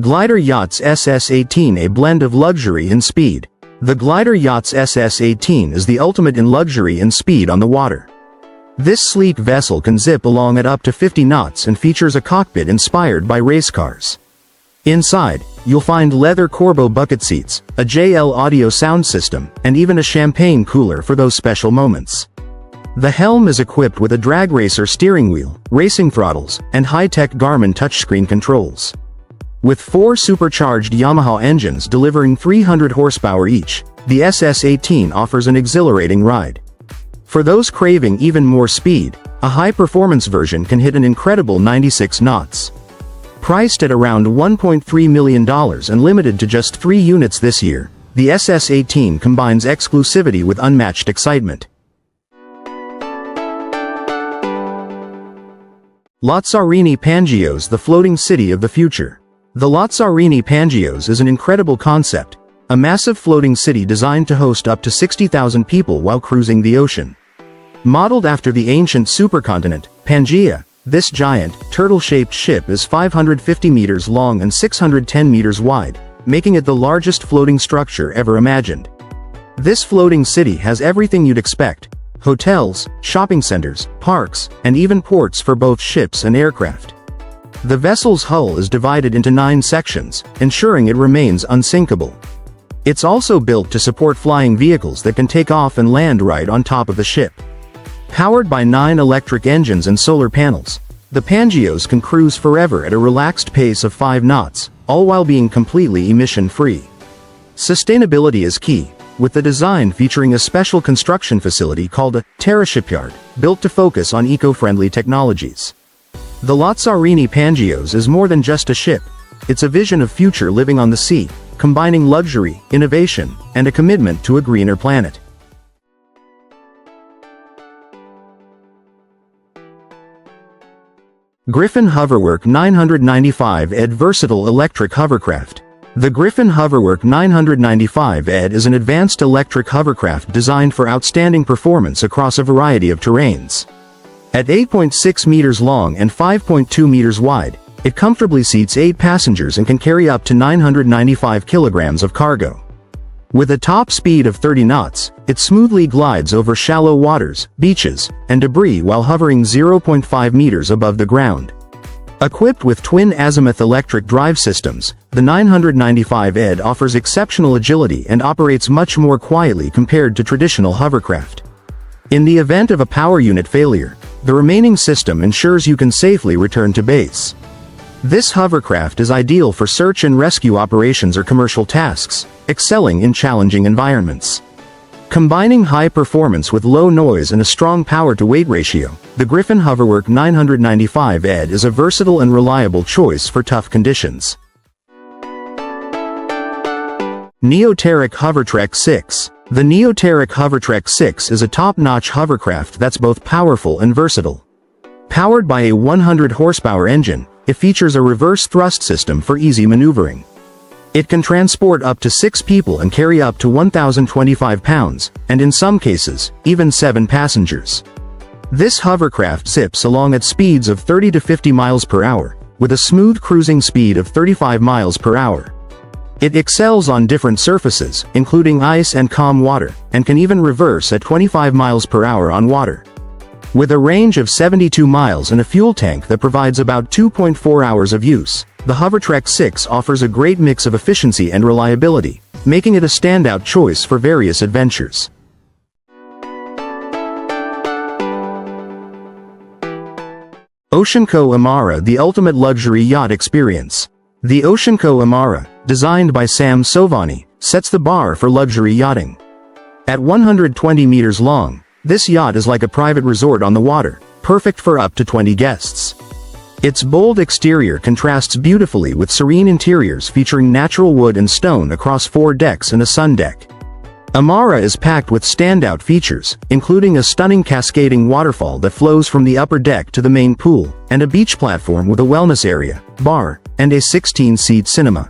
Glider Yachts SS18, a blend of luxury and speed. The Glider Yachts SS18 is the ultimate in luxury and speed on the water. This sleek vessel can zip along at up to 50 knots and features a cockpit inspired by race cars. Inside, you'll find leather Corbeau bucket seats, a JL audio sound system, and even a champagne cooler for those special moments. The helm is equipped with a drag racer steering wheel, racing throttles, and high-tech Garmin touchscreen controls. With 4 supercharged Yamaha engines delivering 300 horsepower each, the SS18 offers an exhilarating ride. For those craving even more speed, a high-performance version can hit an incredible 96 knots. Priced at around $1.3 million and limited to just 3 units this year, the SS18 combines exclusivity with unmatched excitement. Lazzarini Pangeos, the floating city of the future. The Lazzarini Pangeos is an incredible concept, a massive floating city designed to host up to 60,000 people while cruising the ocean. Modeled after the ancient supercontinent, Pangaea, this giant, turtle-shaped ship is 550 meters long and 610 meters wide, making it the largest floating structure ever imagined. This floating city has everything you'd expect: hotels, shopping centers, parks, and even ports for both ships and aircraft. The vessel's hull is divided into 9 sections, ensuring it remains unsinkable. It's also built to support flying vehicles that can take off and land right on top of the ship. Powered by 9 electric engines and solar panels, the Pangeos can cruise forever at a relaxed pace of 5 knots, all while being completely emission-free. Sustainability is key, with the design featuring a special construction facility called a Terra shipyard, built to focus on eco-friendly technologies. The Lazzarini Pangeos is more than just a ship. It's a vision of future living on the sea, combining luxury, innovation, and a commitment to a greener planet. Griffin Hoverwork 995 ED Versatile Electric Hovercraft. The Griffin Hoverwork 995 ED is an advanced electric hovercraft designed for outstanding performance across a variety of terrains. At 8.6 meters long and 5.2 meters wide, it comfortably seats 8 passengers and can carry up to 995 kilograms of cargo. With a top speed of 30 knots, it smoothly glides over shallow waters, beaches, and debris while hovering 0.5 meters above the ground. Equipped with twin azimuth electric drive systems, the 995 ED offers exceptional agility and operates much more quietly compared to traditional hovercraft. In the event of a power unit failure, the remaining system ensures you can safely return to base. This hovercraft is ideal for search and rescue operations or commercial tasks, excelling in challenging environments. Combining high performance with low noise and a strong power-to-weight ratio, the Griffin Hoverwork 995 ED is a versatile and reliable choice for tough conditions. Neoteric Hovertrek 6. The Neoteric Hovertrek 6 is a top-notch hovercraft that's both powerful and versatile. Powered by a 100 horsepower engine, it features a reverse thrust system for easy maneuvering. It can transport up to 6 people and carry up to 1,025 pounds, and in some cases, even 7 passengers. This hovercraft zips along at speeds of 30 to 50 miles per hour, with a smooth cruising speed of 35 miles per hour. It excels on different surfaces, including ice and calm water, and can even reverse at 25 miles per hour on water. With a range of 72 miles and a fuel tank that provides about 2.4 hours of use, the Hovertrek 6 offers a great mix of efficiency and reliability, making it a standout choice for various adventures. Co Amara, the ultimate luxury yacht experience. The Co Amara, designed by Sam Sovani, sets the bar for luxury yachting. At 120 meters long, this yacht is like a private resort on the water, perfect for up to 20 guests. Its bold exterior contrasts beautifully with serene interiors featuring natural wood and stone across 4 decks and a sun deck. Amara is packed with standout features, including a stunning cascading waterfall that flows from the upper deck to the main pool, and a beach platform with a wellness area, bar, and a 16-seat cinema.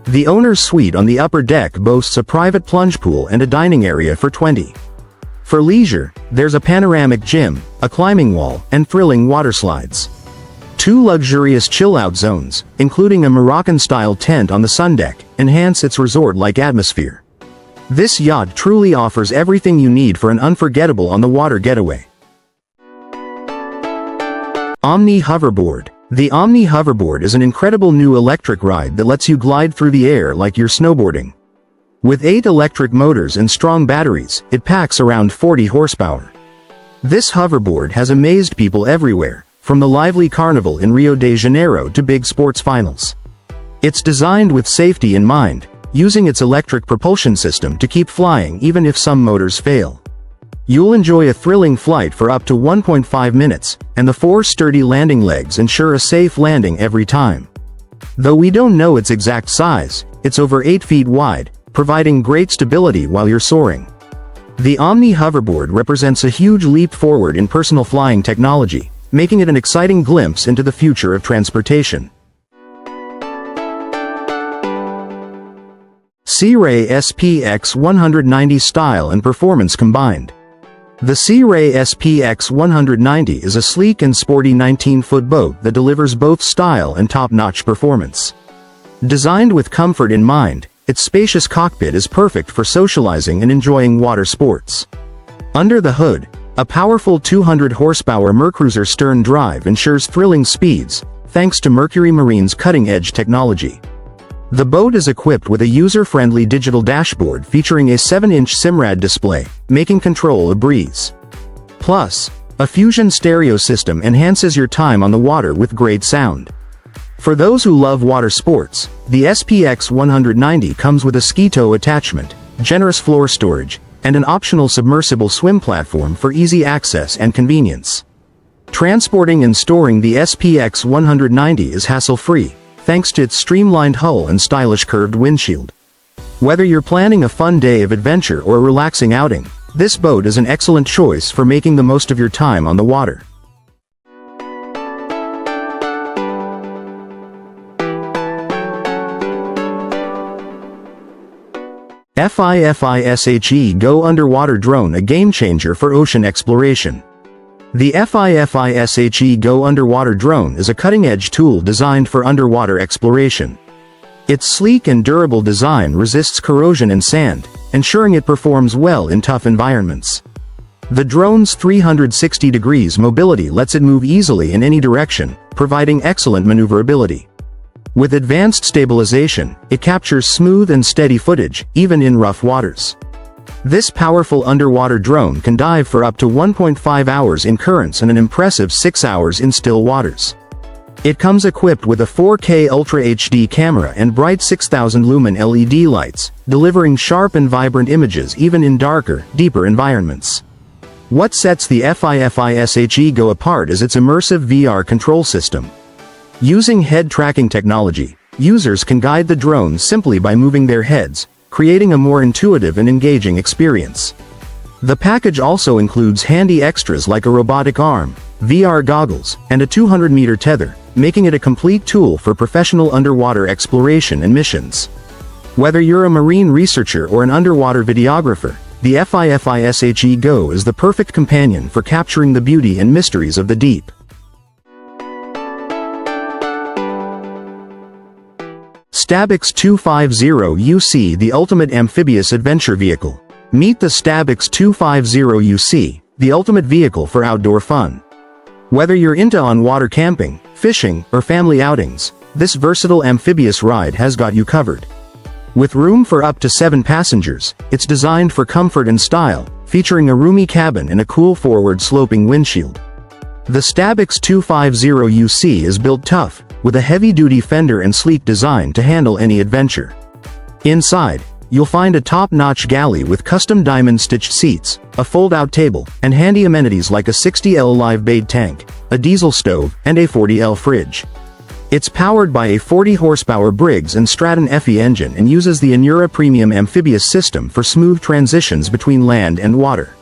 The owner's suite on the upper deck boasts a private plunge pool and a dining area for 20. For leisure, there's a panoramic gym, a climbing wall, and thrilling water slides. 2 luxurious chill-out zones, including a Moroccan-style tent on the sun deck, enhance its resort-like atmosphere. This yacht truly offers everything you need for an unforgettable on-the-water getaway. Omni Hoverboard. The Omni Hoverboard is an incredible new electric ride that lets you glide through the air like you're snowboarding. With 8 electric motors and strong batteries, it packs around 40 horsepower. This hoverboard has amazed people everywhere, from the lively carnival in Rio de Janeiro to big sports finals. It's designed with safety in mind, using its electric propulsion system to keep flying even if some motors fail. You'll enjoy a thrilling flight for up to 1.5 minutes, and the 4 sturdy landing legs ensure a safe landing every time. Though we don't know its exact size, it's over 8 feet wide, providing great stability while you're soaring. The Omni Hoverboard represents a huge leap forward in personal flying technology, making it an exciting glimpse into the future of transportation. Sea Ray SPX 190 style and performance combined. The Sea Ray SPX 190 is a sleek and sporty 19-foot boat that delivers both style and top-notch performance. Designed with comfort in mind, its spacious cockpit is perfect for socializing and enjoying water sports. Under the hood, a powerful 200-horsepower Mercruiser stern drive ensures thrilling speeds, thanks to Mercury Marine's cutting-edge technology. The boat is equipped with a user-friendly digital dashboard featuring a 7-inch SIMRAD display, making control a breeze. Plus, a Fusion stereo system enhances your time on the water with great sound. For those who love water sports, the SPX 190 comes with a ski tow attachment, generous floor storage, and an optional submersible swim platform for easy access and convenience. Transporting and storing the SPX 190 is hassle-free, thanks to its streamlined hull and stylish curved windshield. Whether you're planning a fun day of adventure or a relaxing outing, this boat is an excellent choice for making the most of your time on the water. FiFi SHGO Underwater Drone, a game-changer for ocean exploration. The FiFi SHGO Underwater Drone is a cutting-edge tool designed for underwater exploration. Its sleek and durable design resists corrosion and sand, ensuring it performs well in tough environments. The drone's 360 degrees mobility lets it move easily in any direction, providing excellent maneuverability. With advanced stabilization, it captures smooth and steady footage, even in rough waters. This powerful underwater drone can dive for up to 1.5 hours in currents and an impressive 6 hours in still waters. It comes equipped with a 4K Ultra HD camera and bright 6000 lumen LED lights, delivering sharp and vibrant images even in darker, deeper environments. What sets the FiFi SHGO apart is its immersive VR control system. Using head tracking technology, users can guide the drone simply by moving their heads, creating a more intuitive and engaging experience. The package also includes handy extras like a robotic arm, VR goggles, and a 200-meter tether, making it a complete tool for professional underwater exploration and missions. Whether you're a marine researcher or an underwater videographer, the FiFi SHGO is the perfect companion for capturing the beauty and mysteries of the deep. StabiX 250UC, the ultimate amphibious adventure vehicle. Meet the StabiX 250UC, the ultimate vehicle for outdoor fun. Whether you're into on-water camping, fishing, or family outings, this versatile amphibious ride has got you covered. With room for up to 7 passengers, it's designed for comfort and style, featuring a roomy cabin and a cool forward-sloping windshield. The StabiX 250UC is built tough, with a heavy-duty fender and sleek design to handle any adventure. Inside, you'll find a top-notch galley with custom diamond-stitched seats, a fold-out table, and handy amenities like a 60L live bait tank, a diesel stove, and a 40L fridge. It's powered by a 40-horsepower Briggs & Stratton FE engine and uses the Anura Premium Amphibious system for smooth transitions between land and water.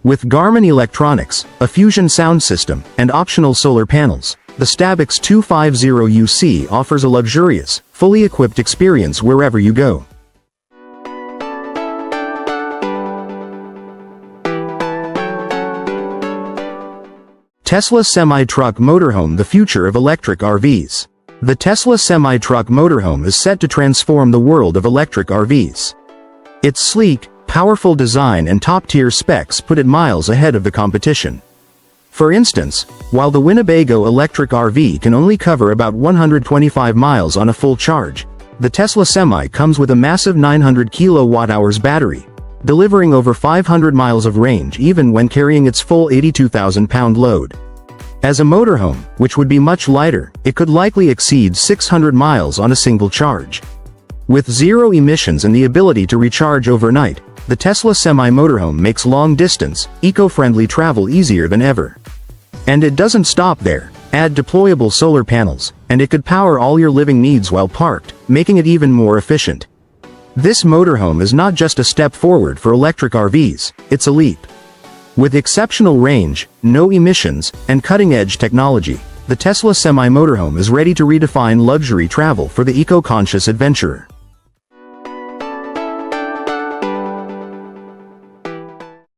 With Garmin electronics, a Fusion sound system, and optional solar panels, the StabiX 250UC offers a luxurious, fully equipped experience wherever you go. Tesla Semi Truck Motorhome, the future of electric RVs. The Tesla Semi Truck Motorhome is set to transform the world of electric RVs. Its sleek, powerful design and top-tier specs put it miles ahead of the competition. For instance, while the Winnebago electric RV can only cover about 125 miles on a full charge, the Tesla Semi comes with a massive 900 kWh battery, delivering over 500 miles of range even when carrying its full 82,000-pound load. As a motorhome, which would be much lighter, it could likely exceed 600 miles on a single charge. With zero emissions and the ability to recharge overnight, the Tesla Semi Motorhome makes long-distance, eco-friendly travel easier than ever. And it doesn't stop there. Add deployable solar panels, and it could power all your living needs while parked, making it even more efficient. This motorhome is not just a step forward for electric RVs, it's a leap. With exceptional range, no emissions, and cutting-edge technology, the Tesla Semi Motorhome is ready to redefine luxury travel for the eco-conscious adventurer.